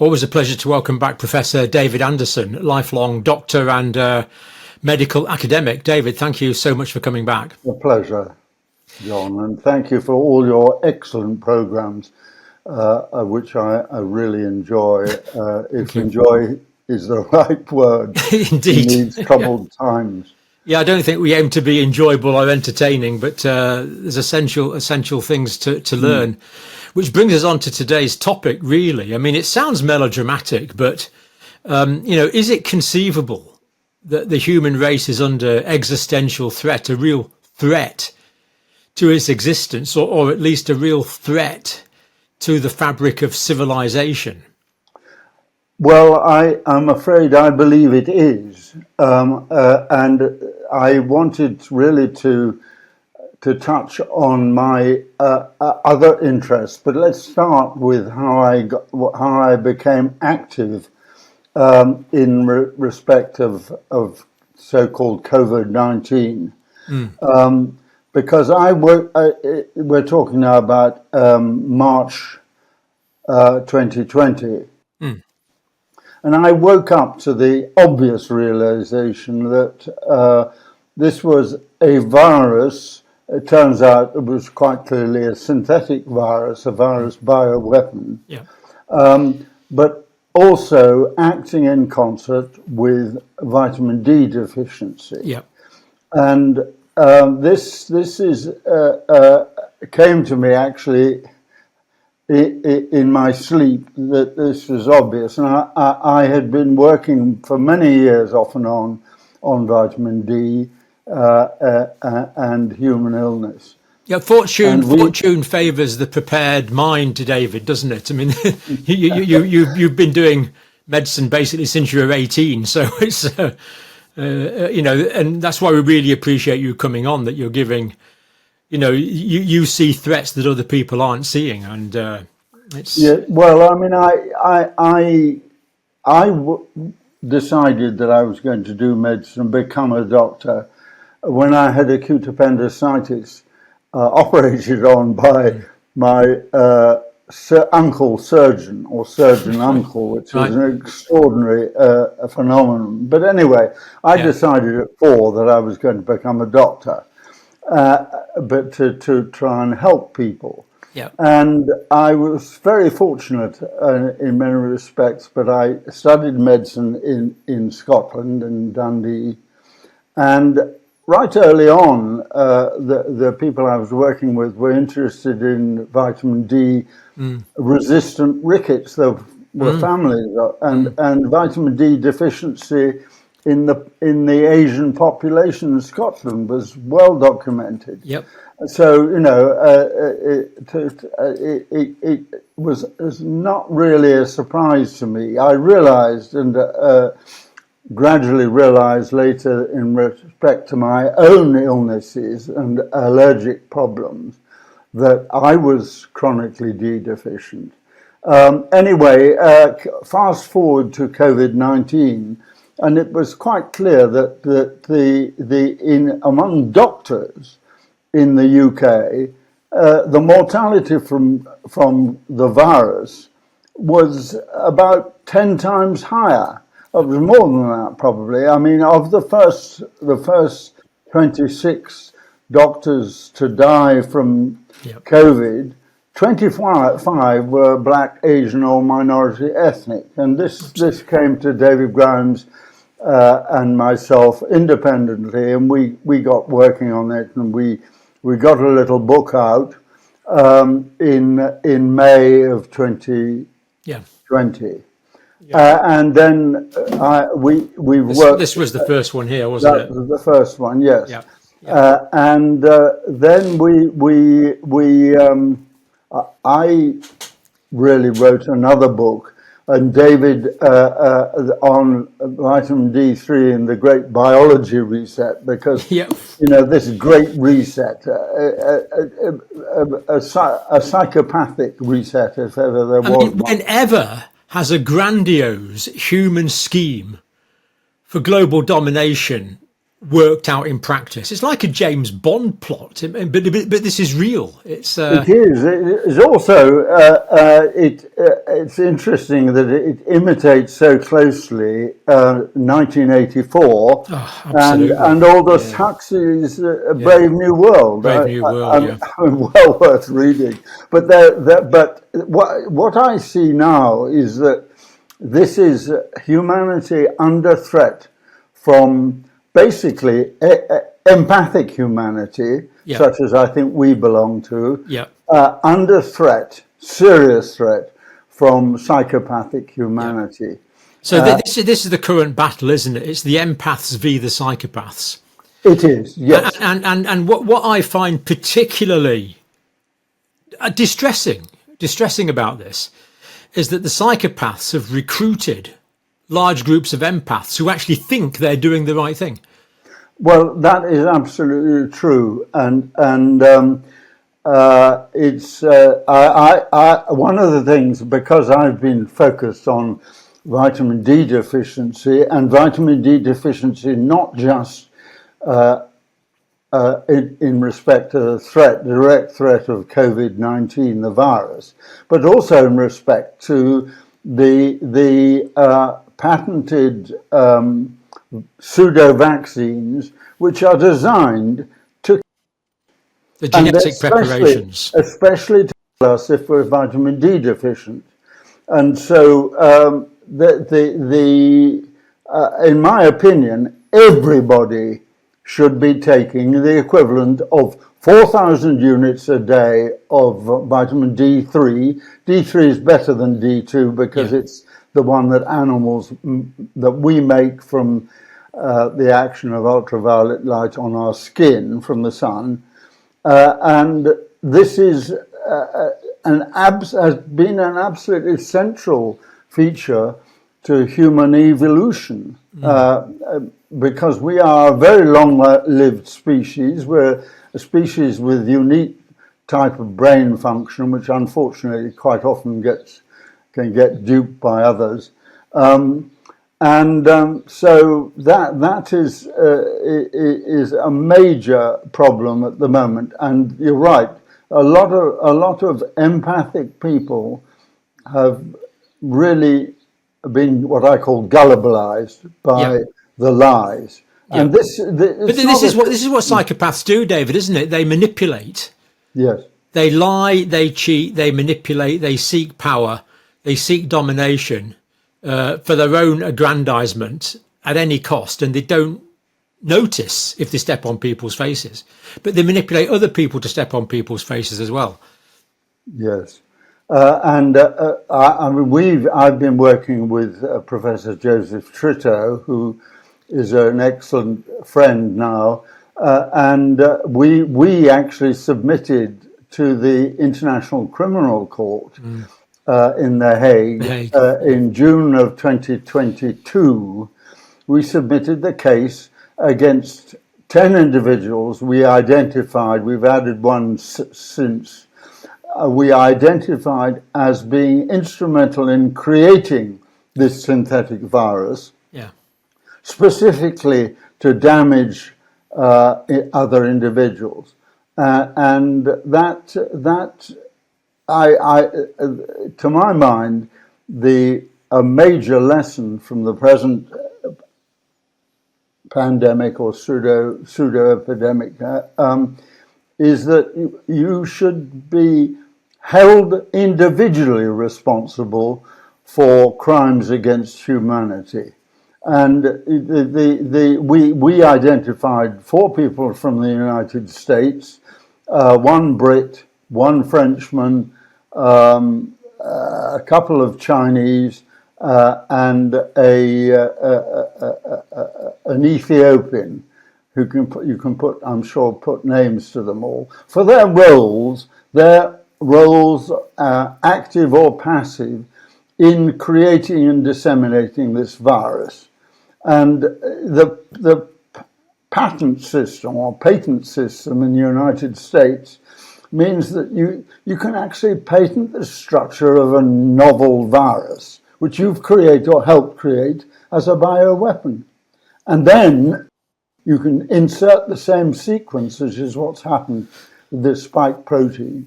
Always a pleasure to welcome back Professor David Anderson, lifelong doctor and medical academic. David, thank you so much for coming back. A pleasure, John, and thank you for all your excellent programs, which I really enjoy. If enjoy is the right word Indeed. in these troubled times. Yeah, I don't think we aim to be enjoyable or entertaining, but there's essential things to learn, which brings us on to today's topic, really. I mean, it sounds melodramatic, but, is it conceivable that the human race is under existential threat, a real threat to its existence, or at least a real threat to the fabric of civilization? Well, I'm afraid I believe it is, and I wanted really to touch on my other interests, but let's start with how I became active in respect of so-called COVID-19, because we're talking now about March 2020. And I woke up to the obvious realization that this was a virus. It turns out it was quite clearly a synthetic virus, a virus bioweapon, but also acting in concert with vitamin D deficiency. Yeah. And this is came to me actually in my sleep, that this was obvious, and I had been working for many years off and on vitamin D and human illness. Yeah, fortune favours the prepared mind, David, doesn't it? I mean, you've been doing medicine basically since you were 18, so it's and that's why we really appreciate you coming on. That you're giving. You see threats that other people aren't seeing, and it's. Yeah, well, I mean, I decided that I was going to do medicine and become a doctor when I had acute appendicitis operated on by my uncle surgeon, or surgeon uncle, which was an extraordinary phenomenon. But anyway, I decided at 4 that I was going to become a doctor. But to try and help people. Yeah. And I was very fortunate in many respects, but I studied medicine in Scotland, in Dundee. And right early on, the people I was working with were interested in vitamin D resistant rickets. There were families, and vitamin D deficiency in the Asian population in Scotland was well documented. Yep. So it was not really a surprise to me. I realized, and gradually realized later, in respect to my own illnesses and allergic problems, that I was chronically D deficient. Anyway, fast forward to COVID-19. And it was quite clear that among doctors in the UK, the mortality from the virus was about 10 times higher. It was more than that, probably. I mean, of the first 26 doctors to die from COVID, 25 were black, Asian, or minority ethnic, and this came to David Grimes and myself independently, and we got working on it, and we got a little book out in May of 2020. And then we worked. This was the first one here, wasn't it? That was the first one, yes. Yeah. And then I really wrote another book, and David on vitamin D3 and the Great Biology Reset, because this great reset, a psychopathic reset, if ever there was. I mean, whenever has a grandiose human scheme for global domination worked out in practice. It's like a James Bond plot, but this is real. It's It is. It's also it's interesting that it imitates so closely 1984 and Aldous Huxley's Brave New World. Brave New World, well worth reading. But what I see now is that this is humanity under threat from basically empathic humanity, such as I think we belong to, under threat, serious threat from psychopathic humanity. So this is the current battle, isn't it? It's the empaths v the psychopaths. It is, yes. And what I find particularly distressing about this is that the psychopaths have recruited large groups of empaths who actually think they're doing the right thing. Well, that is absolutely true, and it's one of the things, because I've been focused on vitamin D deficiency, and vitamin D deficiency not just in respect to the direct threat of COVID-19, the virus, but also in respect to the patented pseudo vaccines, which are designed to the genetic preparations, especially to tell us if we're vitamin D deficient. And so, in my opinion, everybody should be taking the equivalent of 4,000 units a day of vitamin D3. D3 is better than D2 because it's the one that that we make from the action of ultraviolet light on our skin from the sun. And this is has been an absolutely central feature to human evolution, because we are a very long-lived species. We're a species with unique type of brain function, which unfortunately quite often can get duped by others. So that is a major problem at the moment. And you're right, a lot of empathic people have really been what I call gullibalized by the lies. Yeah. And this is what psychopaths do, David, isn't it? They manipulate. Yes. They lie, they cheat, they manipulate, they seek power, they seek domination for their own aggrandizement at any cost, and they don't notice if they step on people's faces, but they manipulate other people to step on people's faces as well. Yes. I've been working with Professor Joseph Tritto, who is an excellent friend now, and we actually submitted to the International Criminal Court in The Hague in June of 2022. We submitted the case against 10 individuals we've added one since. We identified as being instrumental in creating this synthetic virus, specifically to damage other individuals, and that to my mind, a major lesson from the present pandemic or pseudo epidemic is that you should be held individually responsible for crimes against humanity. And we identified 4 people from the United States, 1 Brit, 1 Frenchman, a couple of Chinese, and an Ethiopian. You can put names to them all for their roles, active or passive, in creating and disseminating this virus. And the patent system in the United States means that you can actually patent the structure of a novel virus, which you've created or helped create as a bioweapon. And then you can insert the same sequence, which is what's happened with this spike protein,